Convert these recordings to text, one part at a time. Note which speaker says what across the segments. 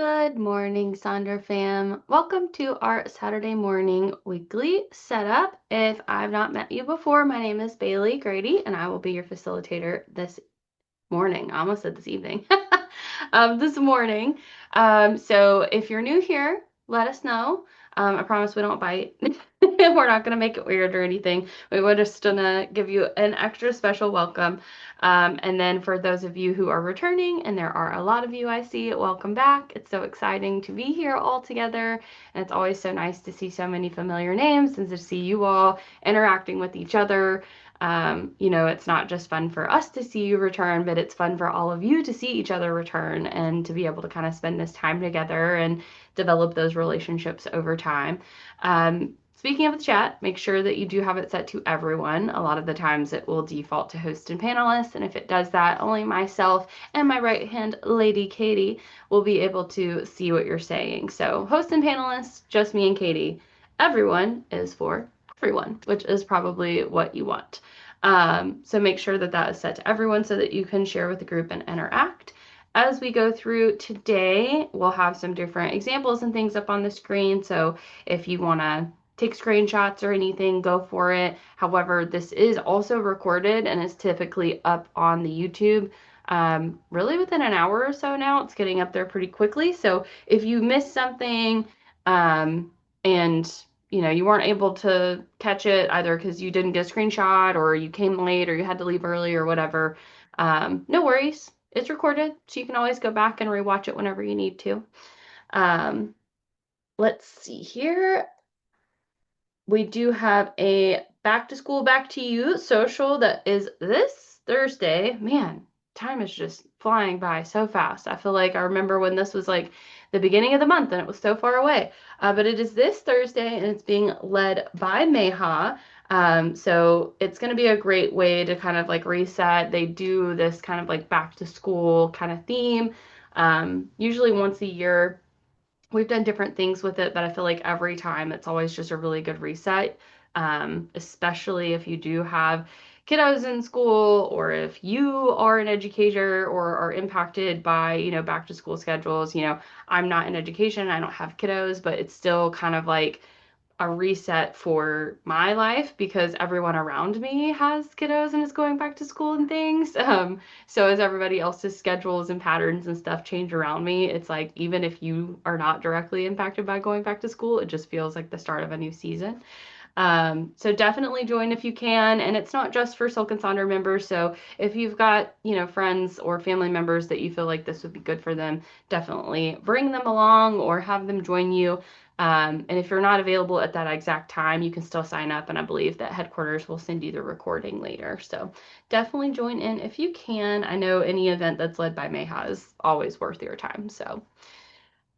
Speaker 1: Good morning, Sonder fam. Welcome to our Saturday morning weekly setup. If I've not met you before, my name is Bailey Grady, and I will be your facilitator this morning. I almost said this evening. This morning. So if you're new here, let us know. I promise we don't bite. We're not gonna make it weird or anything. We were just gonna give you an extra special welcome. And then for those of you who are returning, and there are a lot of you I see, welcome back. It's so exciting to be here all together. And it's always so nice to see so many familiar names and to see you all interacting with each other. It's not just fun for us to see you return, but it's fun for all of you to see each other return and to be able to kind of spend this time together and develop those relationships over time. Speaking of the chat, make sure that you do have it set to everyone. A lot of the times it will default to host and panelists, and if it does that, only myself and my right hand lady Katie will be able to see what you're saying. So host and panelists, just me and Katie. Everyone is for everyone, which is probably what you want. So make sure that that is set to everyone so that you can share with the group and interact. As we go through today, we'll have some different examples and things up on the screen. So if you want to take screenshots or anything, go for it. However, this is also recorded and is typically up on the YouTube really within an hour or so now. It's getting up there pretty quickly. So if you miss something and you weren't able to catch it either because you didn't get a screenshot or you came late or you had to leave early or whatever, no worries. It's recorded, so you can always go back and rewatch it whenever you need to. Let's see here. We do have a back to school, back to you social that is this Thursday. Man, time is just flying by so fast. I feel like I remember when this was like the beginning of the month and it was so far away. But it is this Thursday and it's being led by Meha. So it's going to be a great way to kind of like reset. They do this kind of like back to school kind of theme, usually once a year. We've done different things with it, but I feel like every time it's always just a really good reset, especially if you do have kiddos in school or if you are an educator or are impacted by, back to school schedules. I'm not in education, I don't have kiddos, but it's still kind of like a reset for my life because everyone around me has kiddos and is going back to school and things. So as everybody else's schedules and patterns and stuff change around me, it's like even if you are not directly impacted by going back to school, it just feels like the start of a new season. So definitely join if you can. And it's not just for Silk and Sonder members. So if you've got, friends or family members that you feel like this would be good for them, definitely bring them along or have them join you. And if you're not available at that exact time, you can still sign up. And I believe that headquarters will send you the recording later. So definitely join in if you can. I know any event that's led by Mayha is always worth your time. So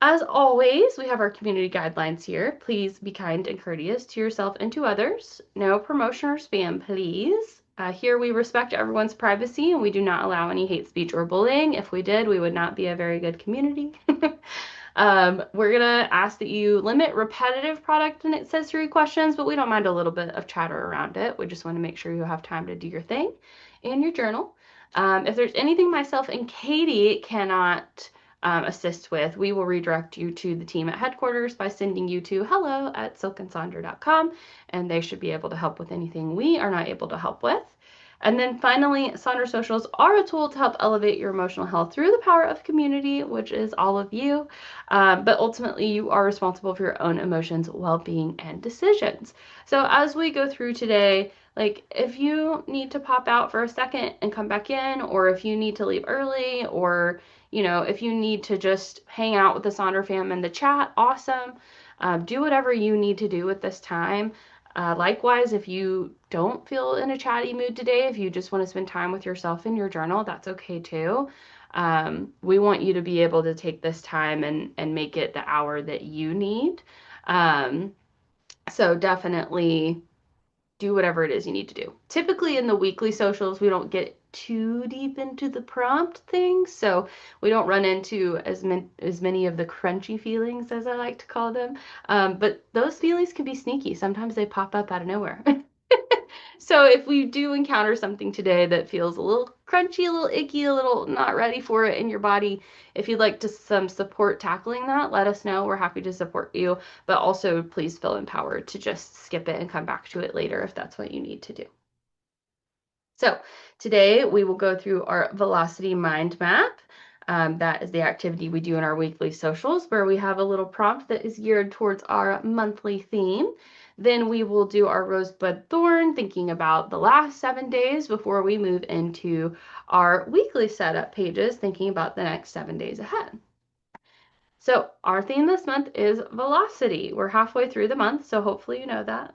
Speaker 1: as always, we have our community guidelines here. Please be kind and courteous to yourself and to others. No promotion or spam, please. Here we respect everyone's privacy and we do not allow any hate speech or bullying. If we did, we would not be a very good community. We're going to ask that you limit repetitive product and accessory questions, but we don't mind a little bit of chatter around it. We just want to make sure you have time to do your thing in your journal. If there's anything myself and Katie cannot assist with, we will redirect you to the team at headquarters by sending you to hello@silkandsonder.com, and they should be able to help with anything we are not able to help with. And then finally, Sonder Socials are a tool to help elevate your emotional health through the power of community, which is all of you. But ultimately, you are responsible for your own emotions, well-being, and decisions. So as we go through today, like if you need to pop out for a second and come back in, or if you need to leave early, or if you need to just hang out with the Sonder fam in the chat, awesome. Do whatever you need to do with this time. Likewise, if you don't feel in a chatty mood today, if you just want to spend time with yourself in your journal, that's okay too. We want you to be able to take this time and make it the hour that you need. So definitely do whatever it is you need to do. Typically in the weekly socials, we don't get too deep into the prompt things, so we don't run into as many of the crunchy feelings, as I like to call them. But those feelings can be sneaky. Sometimes they pop up out of nowhere. So if we do encounter something today that feels a little crunchy, a little icky, a little not ready for it in your body, if you'd like to some support tackling that, let us know. We're happy to support you, but also please feel empowered to just skip it and come back to it later if that's what you need to do. So today we will go through our velocity mind map. That is the activity we do in our weekly socials where we have a little prompt that is geared towards our monthly theme. Then we will do our rosebud thorn, thinking about the last 7 days before we move into our weekly setup pages, thinking about the next 7 days ahead. So our theme this month is velocity. We're halfway through the month, so hopefully you know that.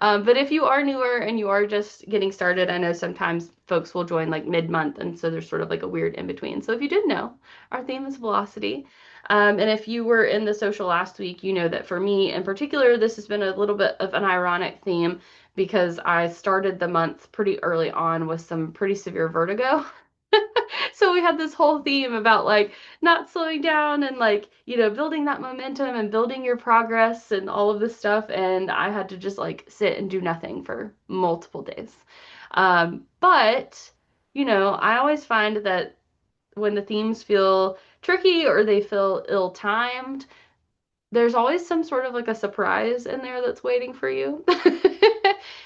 Speaker 1: But if you are newer and you are just getting started, I know sometimes folks will join like mid-month, and so there's sort of like a weird in-between. So if you didn't know, our theme is velocity. And if you were in the social last week, you know that for me in particular, this has been a little bit of an ironic theme because I started the month pretty early on with some pretty severe vertigo. So we had this whole theme about like not slowing down and like, building that momentum and building your progress and all of this stuff. And I had to just like sit and do nothing for multiple days. But, I always find that when the themes feel tricky or they feel ill-timed, there's always some sort of like a surprise in there that's waiting for you.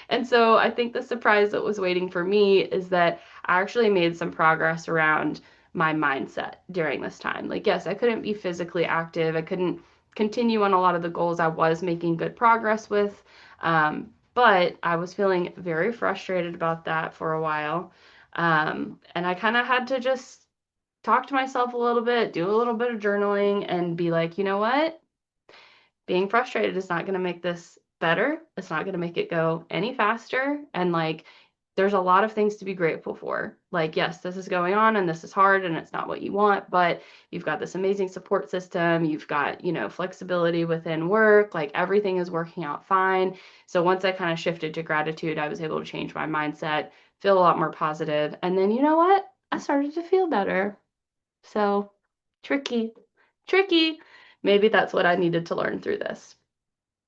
Speaker 1: And so I think the surprise that was waiting for me is that I actually made some progress around my mindset during this time. Like, yes, I couldn't be physically active. I couldn't continue on a lot of the goals I was making good progress with. But I was feeling very frustrated about that for a while. And I kind of had to just talk to myself a little bit, do a little bit of journaling, and be like, you know what? Being frustrated is not going to make this better. It's not going to make it go any faster. And like, there's a lot of things to be grateful for. Like, yes, this is going on and this is hard and it's not what you want, but you've got this amazing support system. You've got, flexibility within work. Like, everything is working out fine. So once I kind of shifted to gratitude, I was able to change my mindset, feel a lot more positive. And then, you know what? I started to feel better. So tricky, tricky. Maybe that's what I needed to learn through this.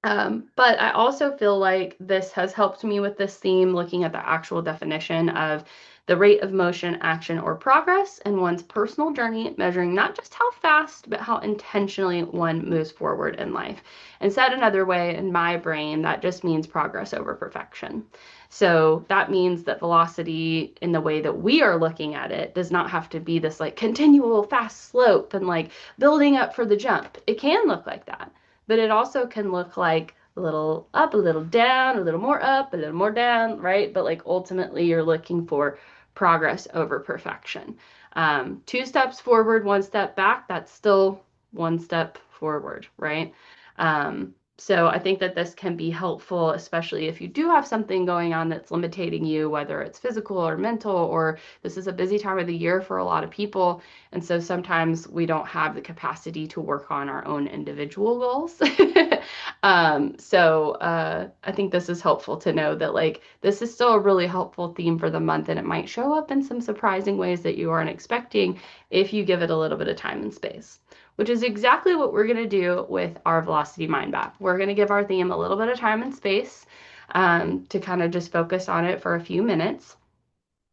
Speaker 1: But I also feel like this has helped me with this theme, looking at the actual definition of the rate of motion, action, or progress in one's personal journey, measuring not just how fast, but how intentionally one moves forward in life. And said another way, in my brain, that just means progress over perfection. So that means that velocity, in the way that we are looking at it, does not have to be this like continual fast slope and like building up for the jump. It can look like that, but it also can look like a little up, a little down, a little more up, a little more down, right? But like ultimately, you're looking for progress over perfection. 2 steps forward, 1 step back, that's still 1 step forward, right? So I think that this can be helpful, especially if you do have something going on that's limiting you, whether it's physical or mental, or this is a busy time of the year for a lot of people. And so sometimes we don't have the capacity to work on our own individual goals. I think this is helpful to know that like this is still a really helpful theme for the month, and it might show up in some surprising ways that you aren't expecting if you give it a little bit of time and space, which is exactly what we're going to do with our velocity mind map. We're going to give our theme a little bit of time and space to kind of just focus on it for a few minutes.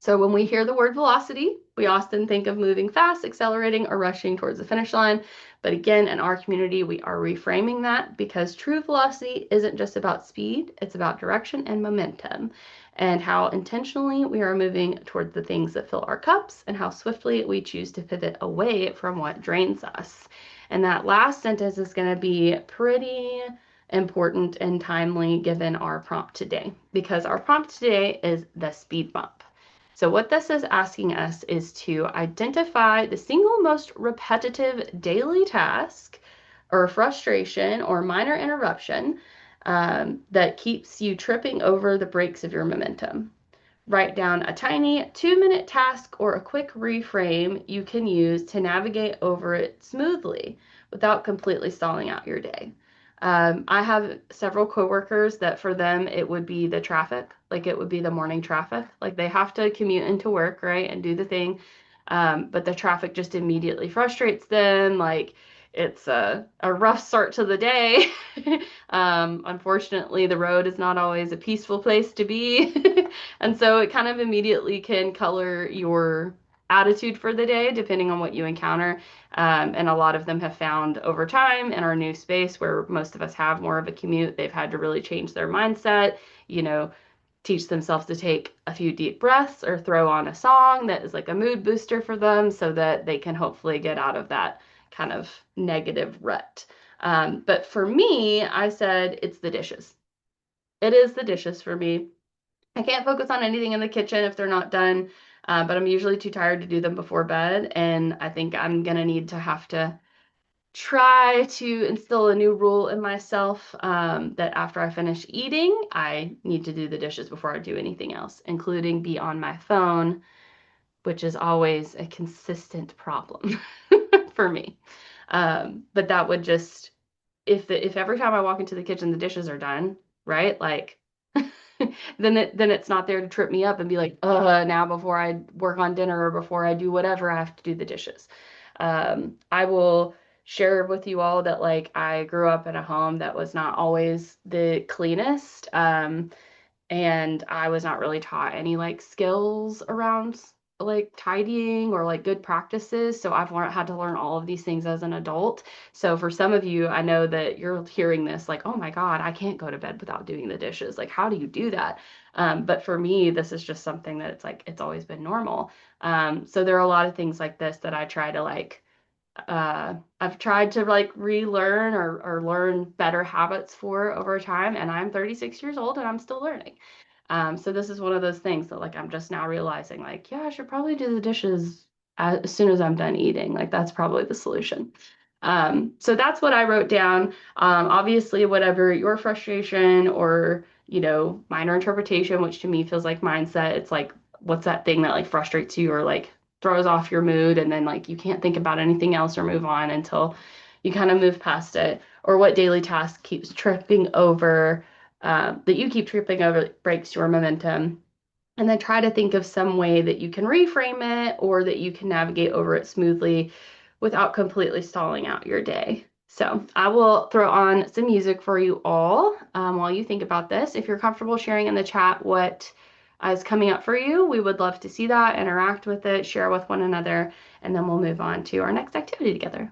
Speaker 1: So when we hear the word velocity, we often think of moving fast, accelerating, or rushing towards the finish line. But again, in our community, we are reframing that because true velocity isn't just about speed, it's about direction and momentum, and how intentionally we are moving toward the things that fill our cups and how swiftly we choose to pivot away from what drains us. And that last sentence is going to be pretty important and timely given our prompt today, because our prompt today is the speed bump. So what this is asking us is to identify the single most repetitive daily task or frustration or minor interruption that keeps you tripping over the brakes of your momentum. Write down a tiny 2-minute task or a quick reframe you can use to navigate over it smoothly without completely stalling out your day. I have several coworkers that for them it would be the traffic, like it would be the morning traffic. Like they have to commute into work, right, and do the thing. But the traffic just immediately frustrates them. Like it's a rough start to the day. Unfortunately, the road is not always a peaceful place to be. And so it kind of immediately can color your attitude for the day, depending on what you encounter. And a lot of them have found over time in our new space where most of us have more of a commute, they've had to really change their mindset, you know, teach themselves to take a few deep breaths or throw on a song that is like a mood booster for them so that they can hopefully get out of that kind of negative rut. But for me, I said it's the dishes. It is the dishes for me. I can't focus on anything in the kitchen if they're not done, but I'm usually too tired to do them before bed. And I think I'm gonna need to have to try to instill a new rule in myself that after I finish eating, I need to do the dishes before I do anything else, including be on my phone, which is always a consistent problem for me. But that would just if every time I walk into the kitchen the dishes are done, right? Like then it's not there to trip me up and be like, now before I work on dinner or before I do whatever, I have to do the dishes. I will share with you all that like I grew up in a home that was not always the cleanest. And I was not really taught any like skills around like tidying or like good practices. So I've learned had to learn all of these things as an adult. So for some of you, I know that you're hearing this like, oh my God, I can't go to bed without doing the dishes. Like, how do you do that? But for me, this is just something that it's like it's always been normal. So there are a lot of things like this that I try to like I've tried to like relearn or learn better habits for over time, and I'm 36 years old and I'm still learning. So this is one of those things that like I'm just now realizing like, yeah, I should probably do the dishes as soon as I'm done eating. Like that's probably the solution. So that's what I wrote down. Obviously, whatever your frustration or, minor interpretation, which to me feels like mindset, it's like, what's that thing that like frustrates you or like throws off your mood and then like you can't think about anything else or move on until you kind of move past it, or what daily task keeps tripping over, that you keep tripping over, breaks your momentum, and then try to think of some way that you can reframe it or that you can navigate over it smoothly without completely stalling out your day. So I will throw on some music for you all while you think about this. If you're comfortable sharing in the chat what is coming up for you, we would love to see that, interact with it, share with one another, and then we'll move on to our next activity together.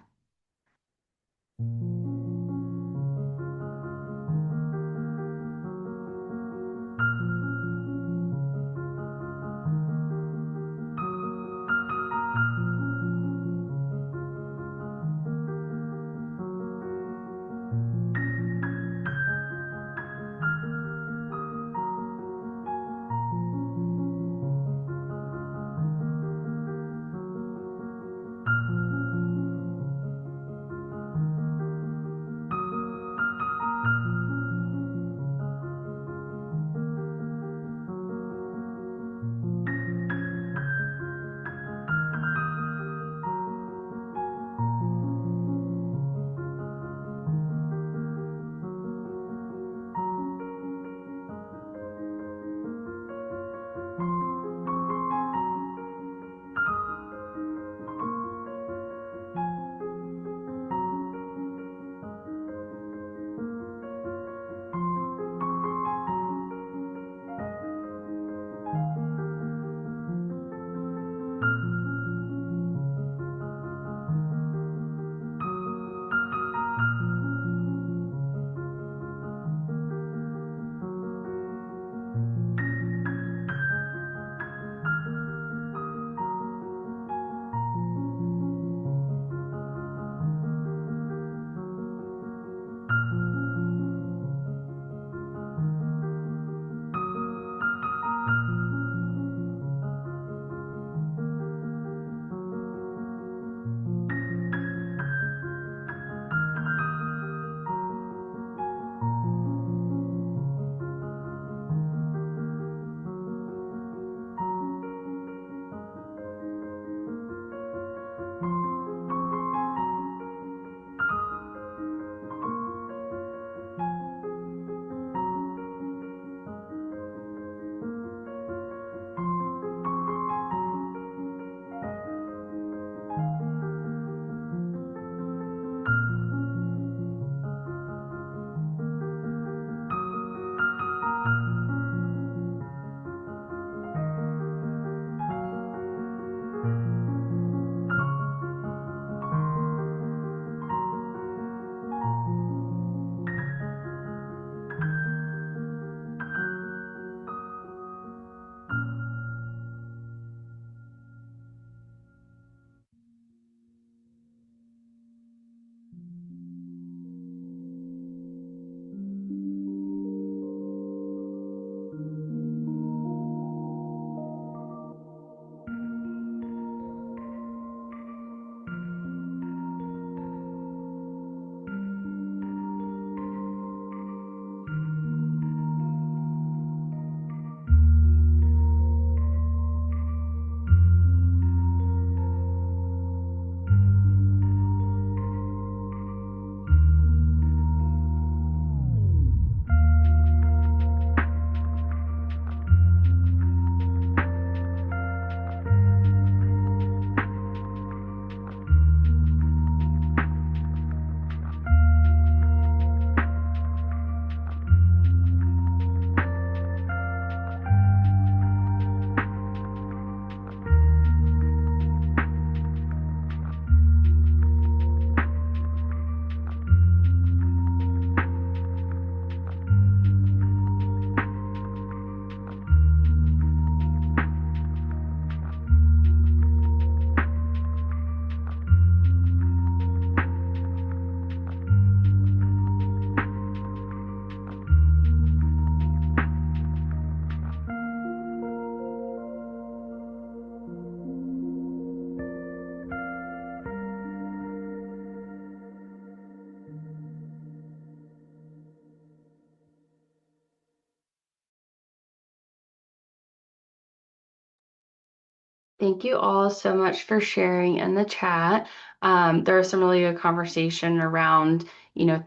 Speaker 1: Thank you all so much for sharing in the chat. There was some really good conversation around,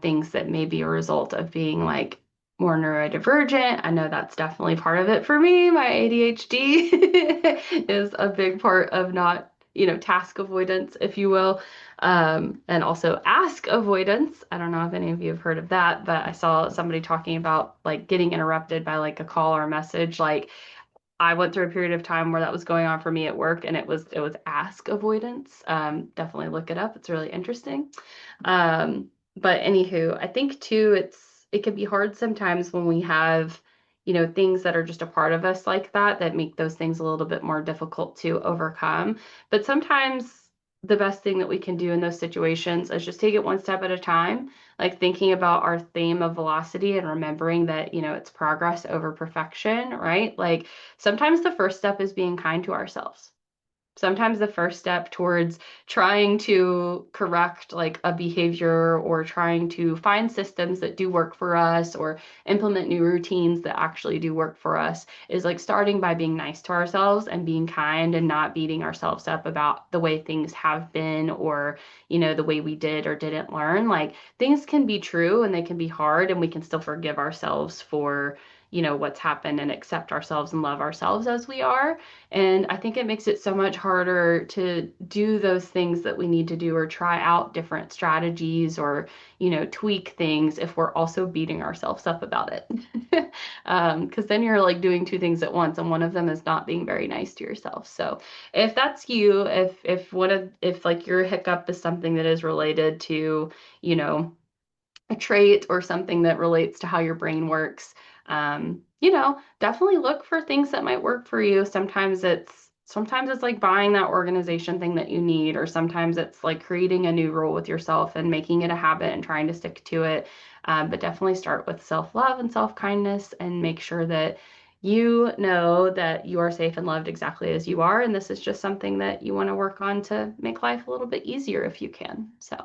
Speaker 1: things that may be a result of being like more neurodivergent. I know that's definitely part of it for me. My ADHD is a big part of not, task avoidance, if you will. And also ask avoidance. I don't know if any of you have heard of that, but I saw somebody talking about like getting interrupted by like a call or a message, like I went through a period of time where that was going on for me at work, and it was ask avoidance. Definitely look it up. It's really interesting. But anywho, I think too, it can be hard sometimes when we have, things that are just a part of us like that make those things a little bit more difficult to overcome. But sometimes the best thing that we can do in those situations is just take it one step at a time, like thinking about our theme of velocity and remembering that, it's progress over perfection, right? Like sometimes the first step is being kind to ourselves. Sometimes the first step towards trying to correct like a behavior or trying to find systems that do work for us or implement new routines that actually do work for us is like starting by being nice to ourselves and being kind and not beating ourselves up about the way things have been or, the way we did or didn't learn. Like things can be true and they can be hard and we can still forgive ourselves for, what's happened and accept ourselves and love ourselves as we are. And I think it makes it so much harder to do those things that we need to do or try out different strategies or, tweak things if we're also beating ourselves up about it. Because then you're like doing two things at once, and one of them is not being very nice to yourself. So if that's you, if like your hiccup is something that is related to, you know, a trait or something that relates to how your brain works, definitely look for things that might work for you. Sometimes it's like buying that organization thing that you need, or sometimes it's like creating a new rule with yourself and making it a habit and trying to stick to it. But definitely start with self-love and self-kindness and make sure that you know that you are safe and loved exactly as you are. And this is just something that you want to work on to make life a little bit easier if you can. So.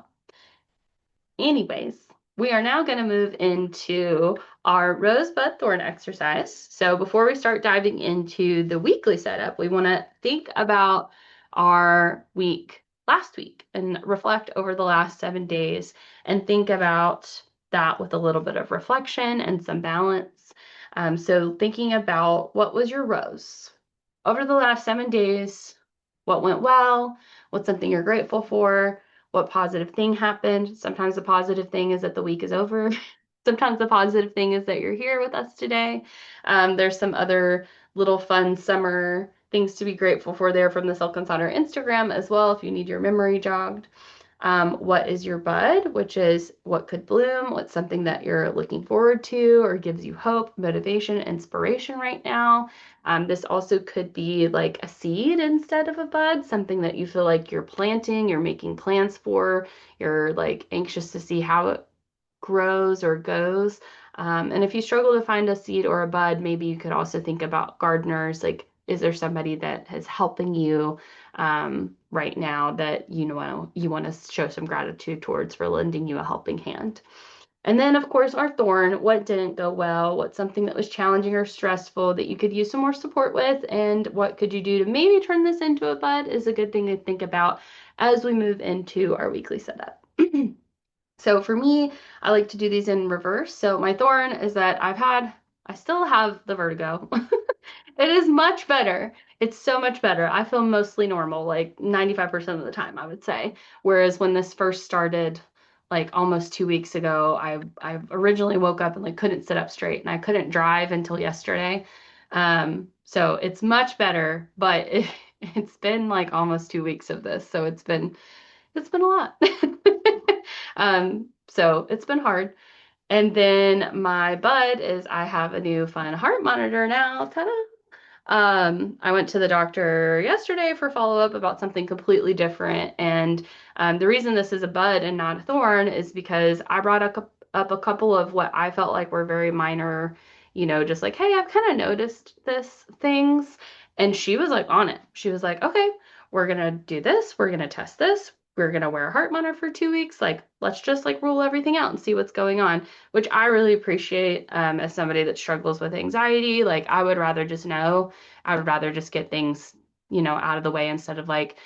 Speaker 1: Anyways, we are now going to move into our rosebud thorn exercise. So before we start diving into the weekly setup, we want to think about our week last week and reflect over the last 7 days and think about that with a little bit of reflection and some balance. So thinking about what was your rose over the last 7 days, what went well, what's something you're grateful for, what positive thing happened. Sometimes the positive thing is that the week is over. Sometimes the positive thing is that you're here with us today. There's some other little fun summer things to be grateful for there from the Silk and Sonder Instagram as well if you need your memory jogged. What is your bud, which is what could bloom, what's something that you're looking forward to or gives you hope, motivation, inspiration right now. This also could be like a seed instead of a bud, something that you feel like you're planting, you're making plans for, you're like anxious to see how it grows or goes. And if you struggle to find a seed or a bud, maybe you could also think about gardeners. Like, is there somebody that is helping you right now that you want to show some gratitude towards for lending you a helping hand? And then, of course, our thorn, what didn't go well? What's something that was challenging or stressful that you could use some more support with? And what could you do to maybe turn this into a bud is a good thing to think about as we move into our weekly setup. So for me, I like to do these in reverse. So my thorn is that I still have the vertigo. It is much better. It's so much better. I feel mostly normal, like 95% of the time, I would say. Whereas when this first started, like almost 2 weeks ago, I originally woke up and like couldn't sit up straight and I couldn't drive until yesterday. So it's much better, but it's been like almost 2 weeks of this, so it's been a lot. So it's been hard. And then my bud is I have a new fun heart monitor now. Ta-da! I went to the doctor yesterday for follow-up about something completely different. And the reason this is a bud and not a thorn is because I brought up a couple of what I felt like were very minor, just like, hey, I've kind of noticed this things. And she was like on it. She was like, okay, we're gonna do this, we're gonna test this, we're gonna wear a heart monitor for 2 weeks. Like, let's just like rule everything out and see what's going on, which I really appreciate as somebody that struggles with anxiety. Like, I would rather just know. I would rather just get things out of the way instead of like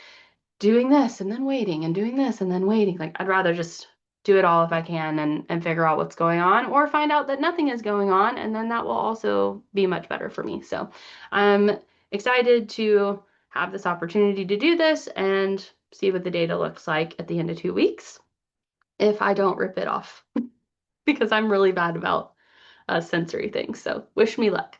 Speaker 1: doing this and then waiting and doing this and then waiting. Like I'd rather just do it all if I can and figure out what's going on or find out that nothing is going on, and then that will also be much better for me. So I'm excited to have this opportunity to do this and see what the data looks like at the end of 2 weeks if I don't rip it off because I'm really bad about sensory things. So wish me luck.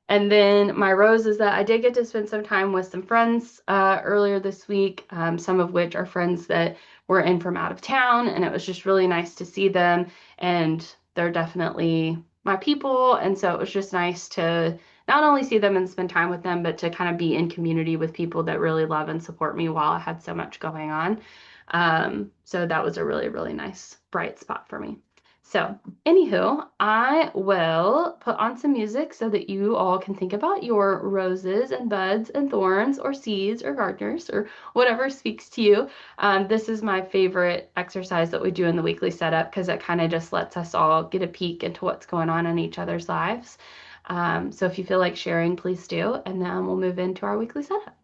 Speaker 1: And then my rose is that I did get to spend some time with some friends earlier this week, some of which are friends that were in from out of town, and it was just really nice to see them. And they're definitely my people, and so it was just nice to not only see them and spend time with them, but to kind of be in community with people that really love and support me while I had so much going on. So that was a really, really nice bright spot for me. So, anywho, I will put on some music so that you all can think about your roses and buds and thorns or seeds or gardeners or whatever speaks to you. This is my favorite exercise that we do in the weekly setup because it kind of just lets us all get a peek into what's going on in each other's lives. So if you feel like sharing, please do, and then we'll move into our weekly setup.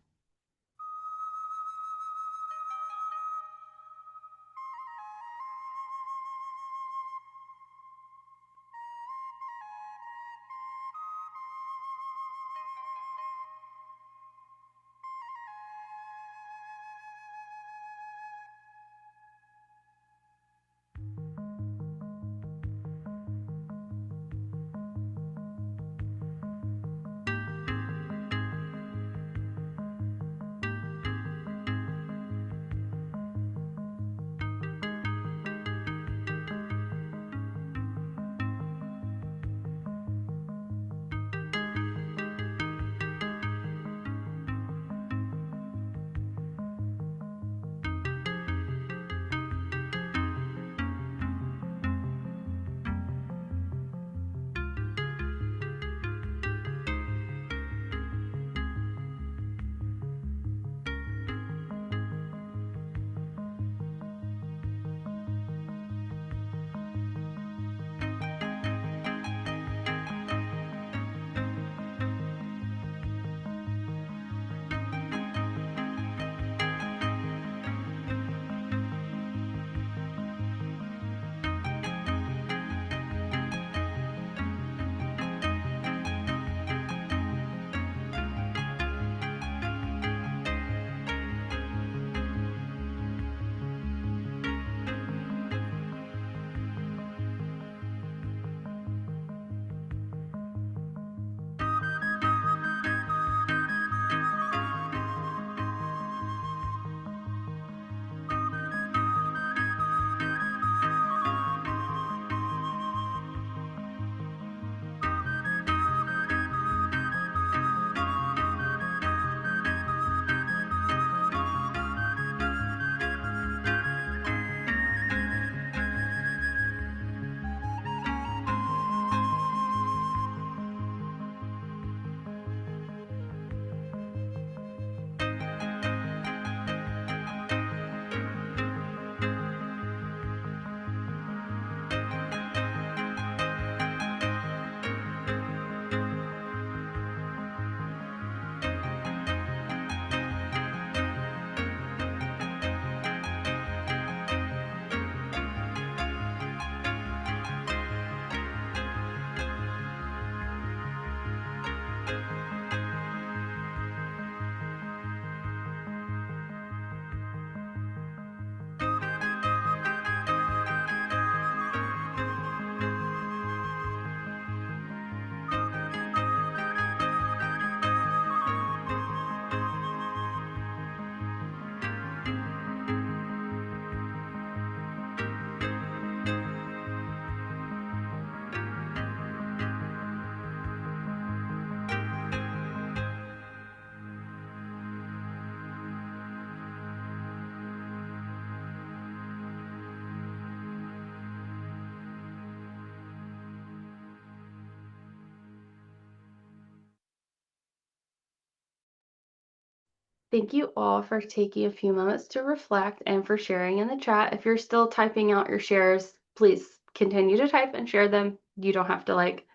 Speaker 1: Thank you all for taking a few moments to reflect and for sharing in the chat. If you're still typing out your shares, please continue to type and share them. You don't have to like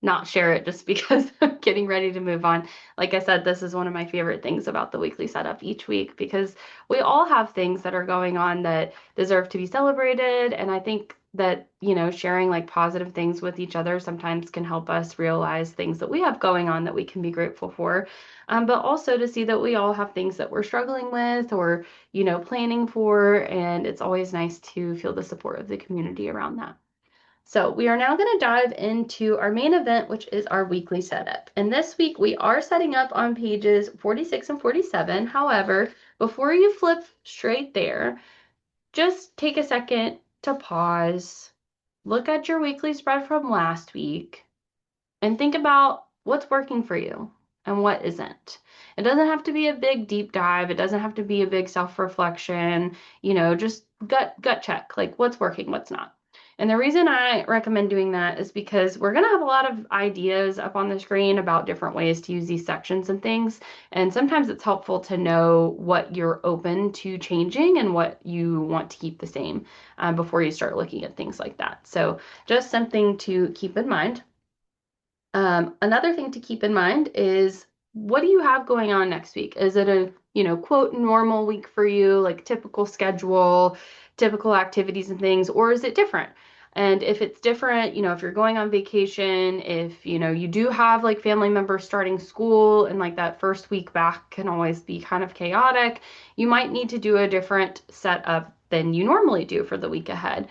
Speaker 1: not share it just because I'm getting ready to move on. Like I said, this is one of my favorite things about the weekly setup each week because we all have things that are going on that deserve to be celebrated. And I think that, sharing like positive things with each other sometimes can help us realize things that we have going on that we can be grateful for. But also to see that we all have things that we're struggling with or, planning for. And it's always nice to feel the support of the community around that. So we are now going to dive into our main event, which is our weekly setup. And this week we are setting up on pages 46 and 47. However, before you flip straight there, just take a second to pause, look at your weekly spread from last week, and think about what's working for you and what isn't. It doesn't have to be a big deep dive. It doesn't have to be a big self-reflection, just gut check, like what's working, what's not. And the reason I recommend doing that is because we're going to have a lot of ideas up on the screen about different ways to use these sections and things. And sometimes it's helpful to know what you're open to changing and what you want to keep the same before you start looking at things like that. So just something to keep in mind. Another thing to keep in mind is what do you have going on next week? Is it a, quote, normal week for you, like typical schedule, typical activities and things, or is it different? And if it's different, if you're going on vacation, if, you do have like family members starting school and like that first week back can always be kind of chaotic, you might need to do a different setup than you normally do for the week ahead.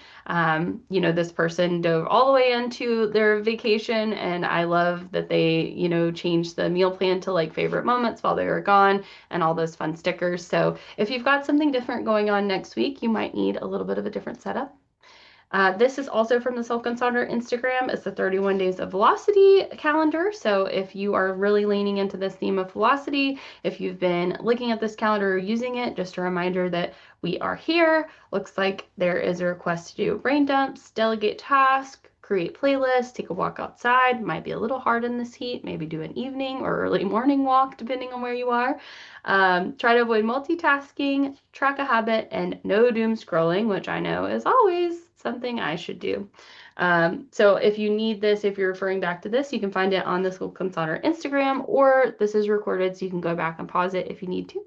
Speaker 1: This person dove all the way into their vacation, and I love that they, changed the meal plan to like favorite moments while they were gone and all those fun stickers. So if you've got something different going on next week, you might need a little bit of a different setup. This is also from the Silk and Sonder Instagram. It's the 31 Days of Velocity calendar. So if you are really leaning into this theme of velocity, if you've been looking at this calendar or using it, just a reminder that we are here. Looks like there is a request to do brain dumps, delegate task, create playlists, take a walk outside. Might be a little hard in this heat. Maybe do an evening or early morning walk, depending on where you are. Try to avoid multitasking, track a habit, and no doom scrolling, which I know is always something I should do. So if you need this, if you're referring back to this, you can find it on the School Consultant Instagram, or this is recorded so you can go back and pause it if you need to.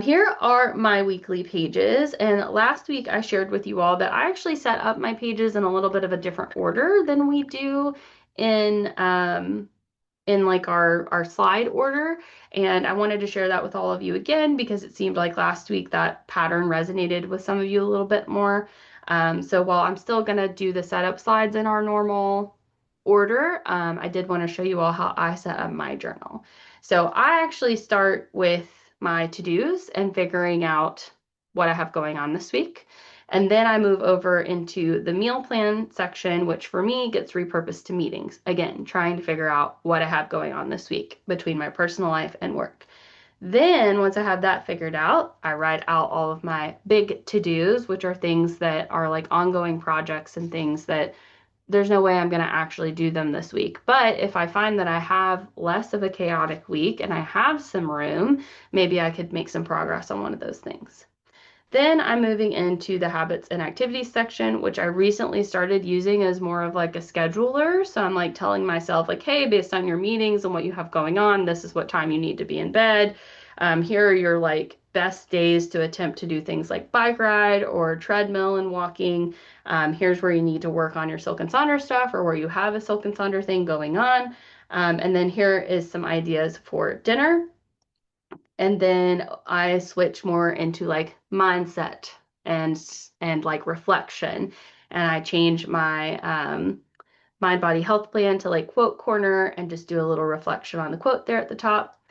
Speaker 1: Here are my weekly pages, and last week I shared with you all that I actually set up my pages in a little bit of a different order than we do in like our slide order. And I wanted to share that with all of you again because it seemed like last week that pattern resonated with some of you a little bit more. So while I'm still gonna do the setup slides in our normal order, I did want to show you all how I set up my journal. So I actually start with my to-dos and figuring out what I have going on this week. And then I move over into the meal plan section, which for me gets repurposed to meetings. Again, trying to figure out what I have going on this week between my personal life and work. Then once I have that figured out, I write out all of my big to-dos, which are things that are like ongoing projects and things that there's no way I'm going to actually do them this week. But if I find that I have less of a chaotic week and I have some room, maybe I could make some progress on one of those things. Then I'm moving into the habits and activities section, which I recently started using as more of like a scheduler. So I'm like telling myself like, hey, based on your meetings and what you have going on, this is what time you need to be in bed. Here are your like best days to attempt to do things like bike ride or treadmill and walking. Here's where you need to work on your Silk and Sonder stuff or where you have a Silk and Sonder thing going on. And then here is some ideas for dinner. And then I switch more into like mindset and like reflection. And I change my mind body health plan to like quote corner and just do a little reflection on the quote there at the top.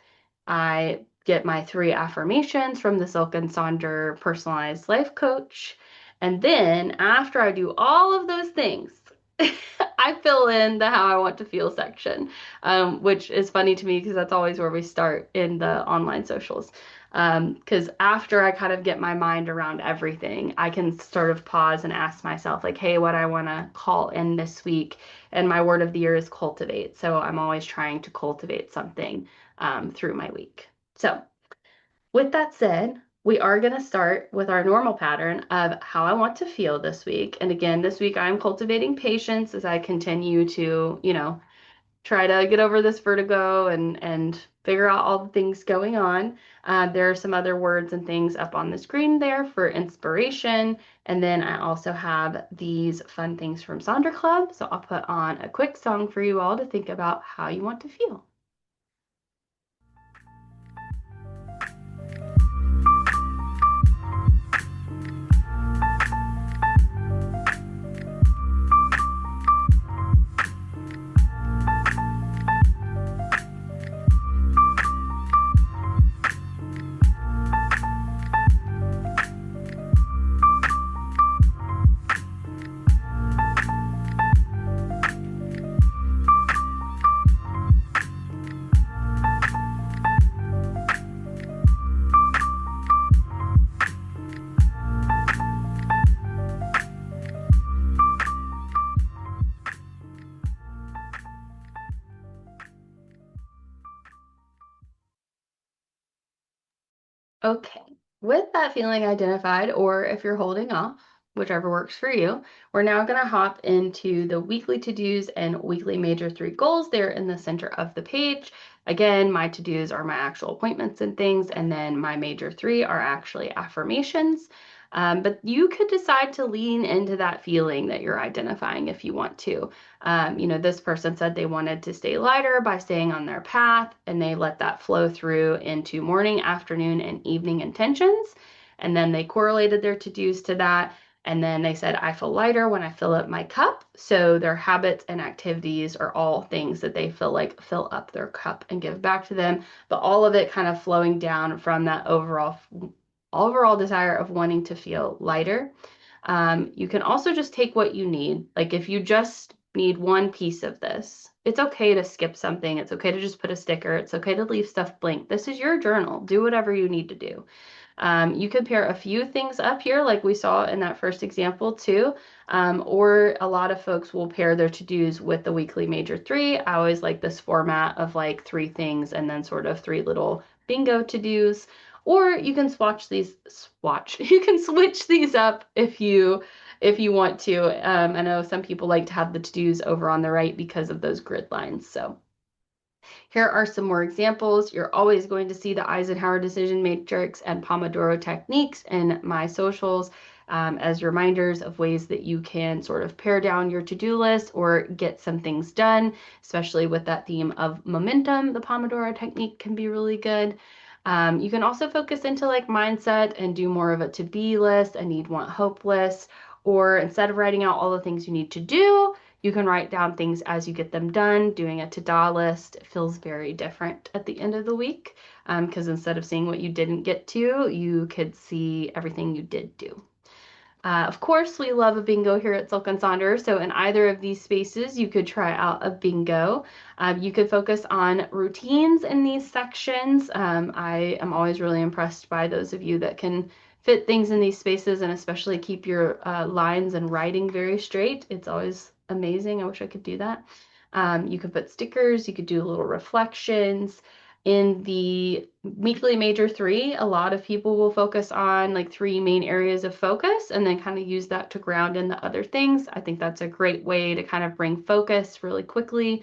Speaker 1: I get my 3 affirmations from the Silk and Sonder personalized life coach. And then after I do all of those things, I fill in the how I want to feel section, which is funny to me because that's always where we start in the online socials. Because after I kind of get my mind around everything, I can sort of pause and ask myself, like, hey, what I want to call in this week. And my word of the year is cultivate. So I'm always trying to cultivate something through my week. So with that said, We are going to start with our normal pattern of how I want to feel this week. And again, this week I'm cultivating patience as I continue to, try to get over this vertigo and figure out all the things going on. There are some other words and things up on the screen there for inspiration. And then I also have these fun things from Sonder Club. So I'll put on a quick song for you all to think about how you want to feel. Okay, with that feeling identified, or if you're holding off, whichever works for you, we're now going to hop into the weekly to-dos and weekly major three goals there in the center of the page. Again, my to-dos are my actual appointments and things, and then my major three are actually affirmations. But you could decide to lean into that feeling that you're identifying if you want to. This person said they wanted to stay lighter by staying on their path, and they let that flow through into morning, afternoon, and evening intentions. And then they correlated their to-dos to that. And then they said, I feel lighter when I fill up my cup. So their habits and activities are all things that they feel like fill up their cup and give back to them. But all of it kind of flowing down from that overall desire of wanting to feel lighter. You can also just take what you need. Like if you just need one piece of this, it's okay to skip something. It's okay to just put a sticker. It's okay to leave stuff blank. This is your journal. Do whatever you need to do. You could pair a few things up here like we saw in that first example too, or a lot of folks will pair their to-dos with the weekly major three. I always like this format of like three things and then sort of three little bingo to-dos. Or you can you can switch these up if you want to. I know some people like to have the to-dos over on the right because of those grid lines. So here are some more examples. You're always going to see the Eisenhower decision matrix and Pomodoro techniques in my socials as reminders of ways that you can sort of pare down your to-do list or get some things done, especially with that theme of momentum. The Pomodoro technique can be really good. You can also focus into like mindset and do more of a to-be list, a need, want, hope list, or instead of writing out all the things you need to do, you can write down things as you get them done. Doing a to-do list feels very different at the end of the week because instead of seeing what you didn't get to, you could see everything you did do. Of course, we love a bingo here at Silk and Sonder, so in either of these spaces, you could try out a bingo. You could focus on routines in these sections. I am always really impressed by those of you that can fit things in these spaces and especially keep your lines and writing very straight. It's always amazing. I wish I could do that. You could put stickers, you could do little reflections. In the weekly major three, a lot of people will focus on like three main areas of focus and then kind of use that to ground in the other things. I think that's a great way to kind of bring focus really quickly.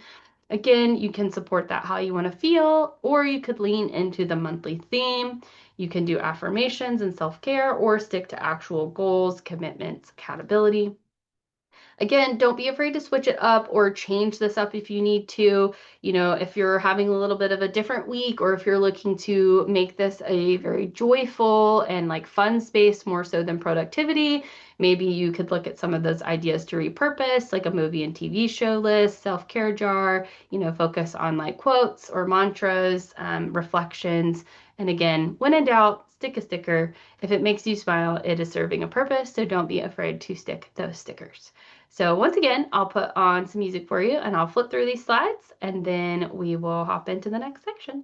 Speaker 1: Again, you can support that how you want to feel, or you could lean into the monthly theme. You can do affirmations and self-care or stick to actual goals, commitments, accountability. Again, don't be afraid to switch it up or change this up if you need to. If you're having a little bit of a different week or if you're looking to make this a very joyful and like fun space more so than productivity, maybe you could look at some of those ideas to repurpose, like a movie and TV show list, self-care jar, focus on like quotes or mantras, reflections. And again, when in doubt, stick a sticker. If it makes you smile, it is serving a purpose, so don't be afraid to stick those stickers. So once again, I'll put on some music for you and I'll flip through these slides and then we will hop into the next section.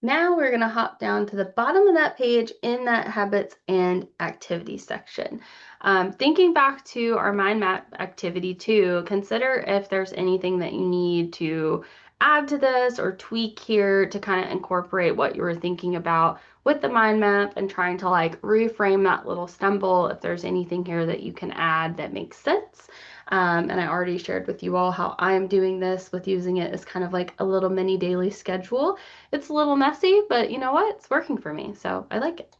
Speaker 1: Now we're going to hop down to the bottom of that page in that habits and activities section. Thinking back to our mind map activity too, consider if there's anything that you need to add to this or tweak here to kind of incorporate what you were thinking about with the mind map and trying to like reframe that little stumble. If there's anything here that you can add that makes sense. And I already shared with you all how I'm doing this with using it as kind of like a little mini daily schedule. It's a little messy, but you know what? It's working for me, so I like it.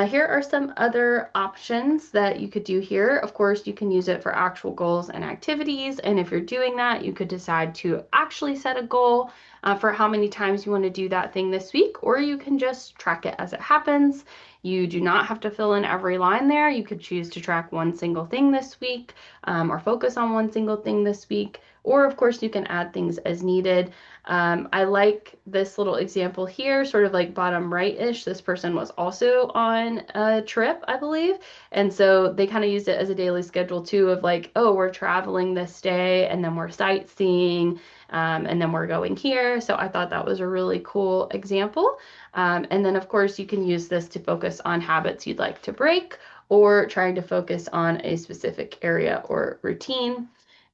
Speaker 1: Here are some other options that you could do here. Of course, you can use it for actual goals and activities. And if you're doing that, you could decide to actually set a goal for how many times you want to do that thing this week, or you can just track it as it happens. You do not have to fill in every line there. You could choose to track one single thing this week or focus on one single thing this week. Or, of course, you can add things as needed. I like this little example here, sort of like bottom right-ish. This person was also on a trip, I believe. And so they kind of used it as a daily schedule too of like, oh, we're traveling this day and then we're sightseeing and then we're going here. So I thought that was a really cool example. And then of course you can use this to focus on habits you'd like to break or trying to focus on a specific area or routine.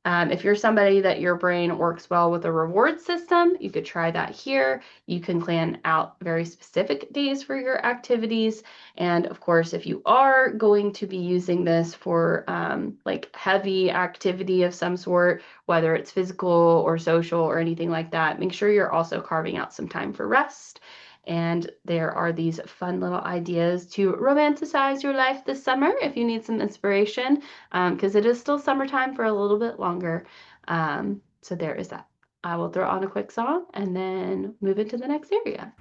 Speaker 1: If you're somebody that your brain works well with a reward system, you could try that here. You can plan out very specific days for your activities. And of course, if you are going to be using this for like heavy activity of some sort, whether it's physical or social or anything like that, make sure you're also carving out some time for rest. And there are these fun little ideas to romanticize your life this summer if you need some inspiration, because it is still summertime for a little bit longer. So there is that. I will throw on a quick song and then move into the next area.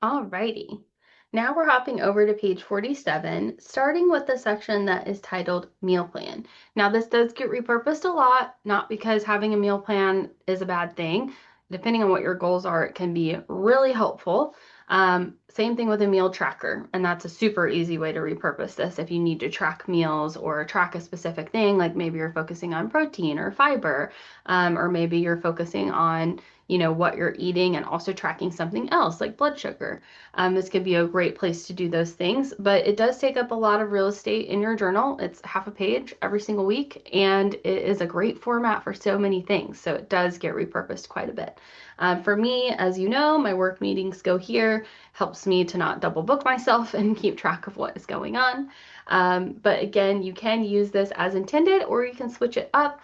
Speaker 1: Alrighty. Now we're hopping over to page 47, starting with the section that is titled Meal Plan. Now this does get repurposed a lot, not because having a meal plan is a bad thing. Depending on what your goals are, it can be really helpful. Same thing with a meal tracker, and that's a super easy way to repurpose this if you need to track meals or track a specific thing, like maybe you're focusing on protein or fiber, or maybe you're focusing on what you're eating and also tracking something else like blood sugar. This could be a great place to do those things, but it does take up a lot of real estate in your journal. It's half a page every single week, and it is a great format for so many things. So it does get repurposed quite a bit. For me, as you know, my work meetings go here, helps me to not double book myself and keep track of what is going on. But again, you can use this as intended, or you can switch it up.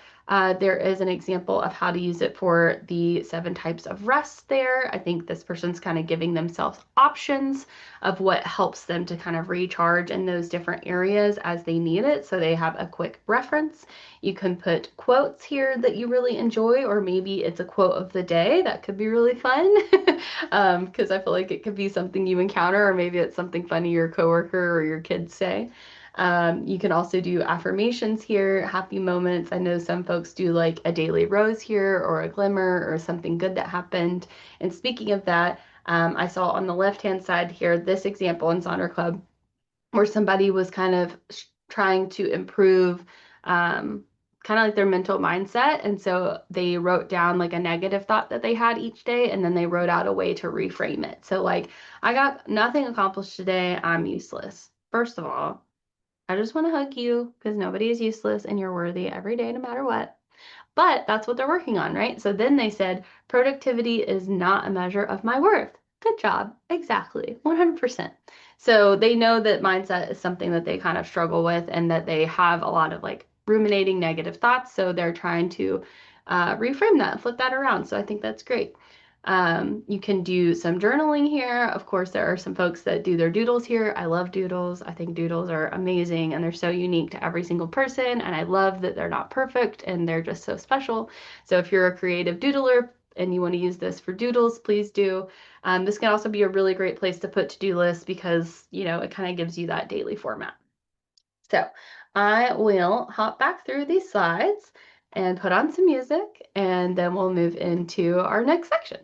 Speaker 1: There is an example of how to use it for the 7 types of rest there. I think this person's kind of giving themselves options of what helps them to kind of recharge in those different areas as they need it, so they have a quick reference. You can put quotes here that you really enjoy, or maybe it's a quote of the day. That could be really fun because I feel like it could be something you encounter, or maybe it's something funny your coworker or your kids say. You can also do affirmations here, happy moments. I know some folks do like a daily rose here or a glimmer or something good that happened. And speaking of that, I saw on the left-hand side here this example in Sonder Club where somebody was kind of trying to improve kind of like their mental mindset. And so they wrote down like a negative thought that they had each day, and then they wrote out a way to reframe it. So, like, I got nothing accomplished today. I'm useless. First of all, I just want to hug you because nobody is useless and you're worthy every day, no matter what. But that's what they're working on, right? So then they said, productivity is not a measure of my worth. Good job. Exactly. 100%. So they know that mindset is something that they kind of struggle with and that they have a lot of like ruminating negative thoughts. So they're trying to reframe that, flip that around. So I think that's great. You can do some journaling here. Of course, there are some folks that do their doodles here. I love doodles. I think doodles are amazing and they're so unique to every single person. And I love that they're not perfect and they're just so special. So if you're a creative doodler and you want to use this for doodles, please do. This can also be a really great place to put to-do lists because, you know, it kind of gives you that daily format. So I will hop back through these slides and put on some music, and then we'll move into our next section.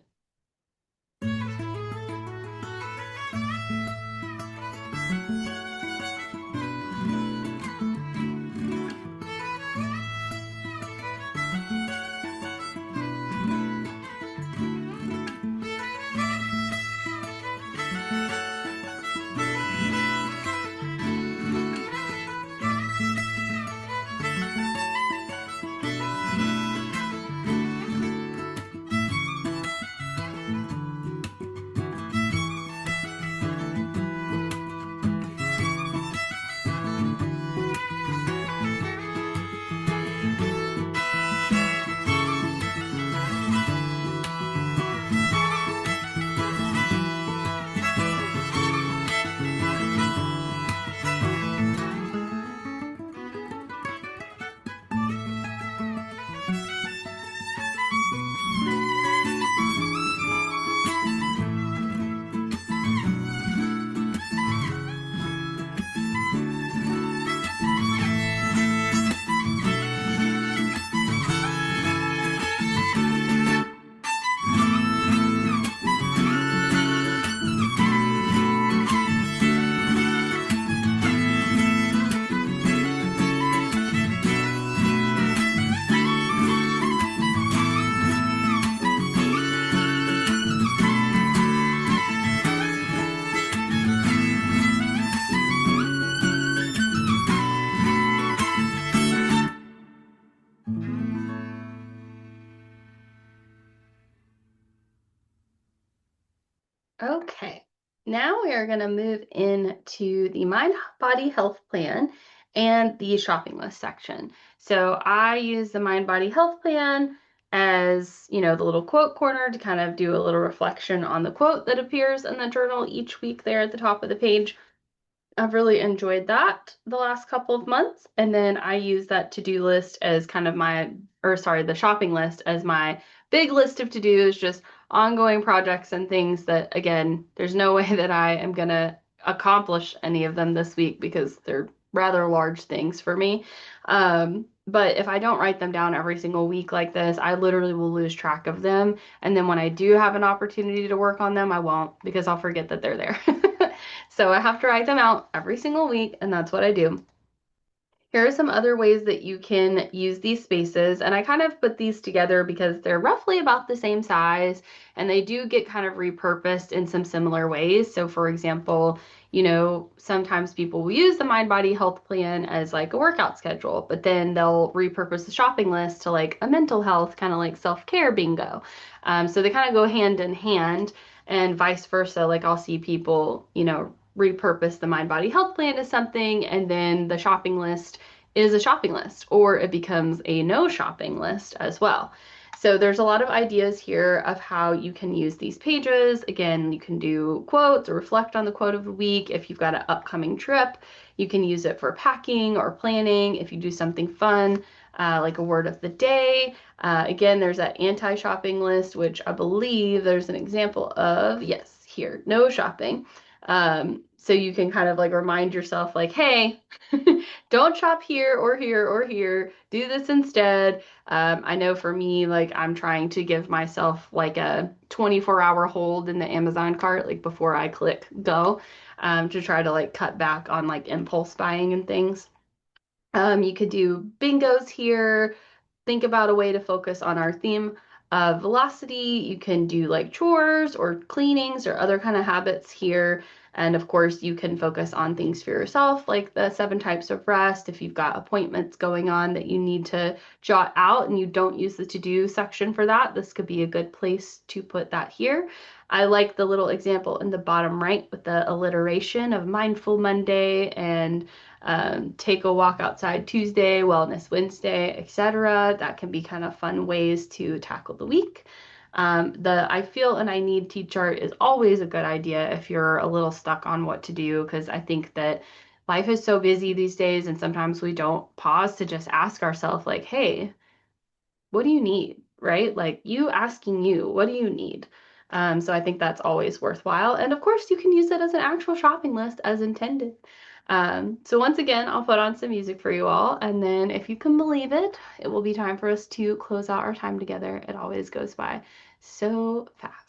Speaker 1: Okay, now we are going to move into the Mind Body Health Plan and the shopping list section. So I use the Mind Body Health Plan as, you know, the little quote corner to kind of do a little reflection on the quote that appears in the journal each week there at the top of the page. I've really enjoyed that the last couple of months. And then I use that to-do list as kind of my, or sorry, the shopping list as my big list of to-dos, just ongoing projects and things that, again, there's no way that I am going to accomplish any of them this week because they're rather large things for me. But if I don't write them down every single week like this, I literally will lose track of them. And then when I do have an opportunity to work on them, I won't because I'll forget that they're there. So I have to write them out every single week, and that's what I do. Here are some other ways that you can use these spaces, and I kind of put these together because they're roughly about the same size, and they do get kind of repurposed in some similar ways. So for example, you know, sometimes people will use the Mind Body Health Plan as like a workout schedule, but then they'll repurpose the shopping list to like a mental health, kind of like self-care bingo. So they kind of go hand in hand, and vice versa. Like I'll see people, you know, repurpose the Mind Body Health Plan as something, and then the shopping list is a shopping list, or it becomes a no shopping list as well. So there's a lot of ideas here of how you can use these pages. Again, you can do quotes or reflect on the quote of the week. If you've got an upcoming trip, you can use it for packing or planning. If you do something fun, like a word of the day. Again, there's that anti-shopping list, which I believe there's an example of, yes, here, no shopping. So you can kind of like remind yourself, like, hey, don't shop here or here or here. Do this instead. I know for me, like, I'm trying to give myself like a 24-hour hold in the Amazon cart, like before I click go, to try to like cut back on like impulse buying and things. You could do bingos here. Think about a way to focus on our theme of velocity. You can do like chores or cleanings or other kind of habits here. And of course, you can focus on things for yourself, like the 7 types of rest. If you've got appointments going on that you need to jot out and you don't use the to-do section for that, this could be a good place to put that here. I like the little example in the bottom right with the alliteration of Mindful Monday and take a walk outside Tuesday, Wellness Wednesday, etc. That can be kind of fun ways to tackle the week. The I feel and I need T chart is always a good idea if you're a little stuck on what to do, because I think that life is so busy these days, and sometimes we don't pause to just ask ourselves, like, hey, what do you need? Right? Like you asking you, what do you need? So I think that's always worthwhile. And of course, you can use it as an actual shopping list as intended. So once again, I'll put on some music for you all. And then if you can believe it, it will be time for us to close out our time together. It always goes by so fast.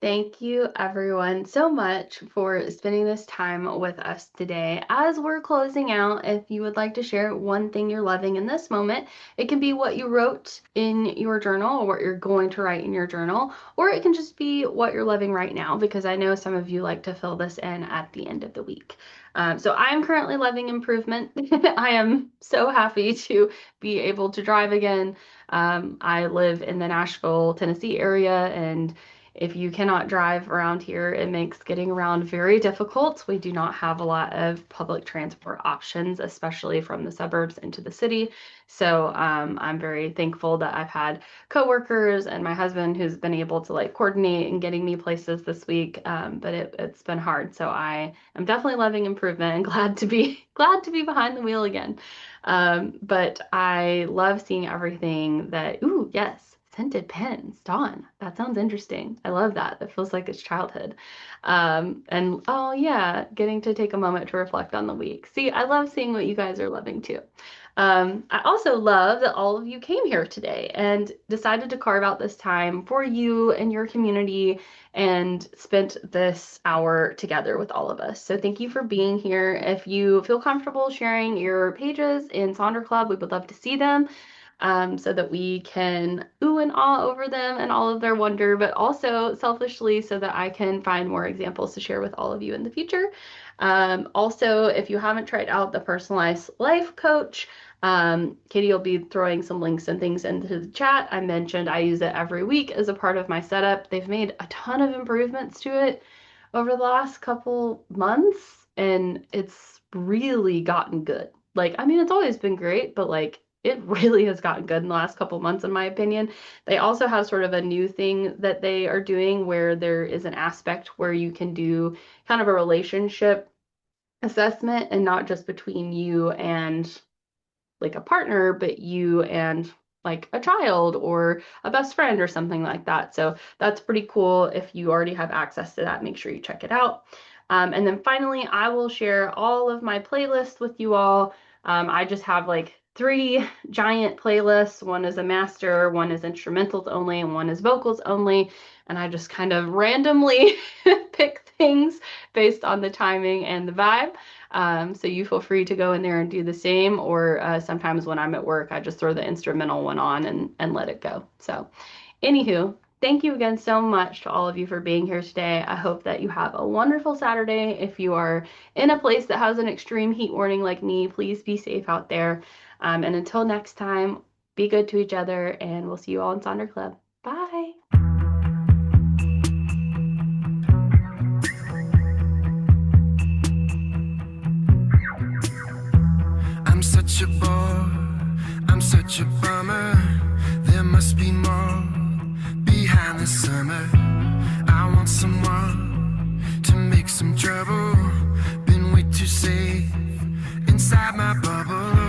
Speaker 1: Thank you, everyone, so much for spending this time with us today. As we're closing out, if you would like to share one thing you're loving in this moment, it can be what you wrote in your journal or what you're going to write in your journal, or it can just be what you're loving right now, because I know some of you like to fill this in at the end of the week. So I'm currently loving improvement. I am so happy to be able to drive again. I live in the Nashville, Tennessee area, and if you cannot drive around here, it makes getting around very difficult. We do not have a lot of public transport options, especially from the suburbs into the city. So I'm very thankful that I've had coworkers and my husband who's been able to like coordinate and getting me places this week. But it's been hard. So I am definitely loving improvement and glad to be behind the wheel again. But I love seeing everything that, ooh, yes. Scented pens, Dawn. That sounds interesting. I love that. That feels like it's childhood. And oh yeah, getting to take a moment to reflect on the week. See, I love seeing what you guys are loving too. I also love that all of you came here today and decided to carve out this time for you and your community and spent this hour together with all of us. So thank you for being here. If you feel comfortable sharing your pages in Sonder Club, we would love to see them. so that we can ooh and ah over them and all of their wonder, but also selfishly so that I can find more examples to share with all of you in the future. Also, if you haven't tried out the personalized life coach, Katie will be throwing some links and things into the chat. I mentioned I use it every week as a part of my setup. They've made a ton of improvements to it over the last couple months, and it's really gotten good. Like, I mean, it's always been great, but like, it really has gotten good in the last couple months, in my opinion. They also have sort of a new thing that they are doing where there is an aspect where you can do kind of a relationship assessment and not just between you and like a partner, but you and like a child or a best friend or something like that. So that's pretty cool. If you already have access to that, make sure you check it out. And then finally, I will share all of my playlists with you all. I just have like three giant playlists. One is a master, one is instrumentals only, and one is vocals only. And I just kind of randomly pick things based on the timing and the vibe. So you feel free to go in there and do the same, or sometimes when I'm at work, I just throw the instrumental one on and let it go. So, anywho, thank you again so much to all of you for being here today. I hope that you have a wonderful Saturday. If you are in a place that has an extreme heat warning like me, please be safe out there. And until next time, be good to each other, and we'll see you all in Sonder Club. Bye.
Speaker 2: I'm such a bore, I'm such a bummer. There must be more behind the summer. I want someone to make some trouble. Been way too safe inside my bubble.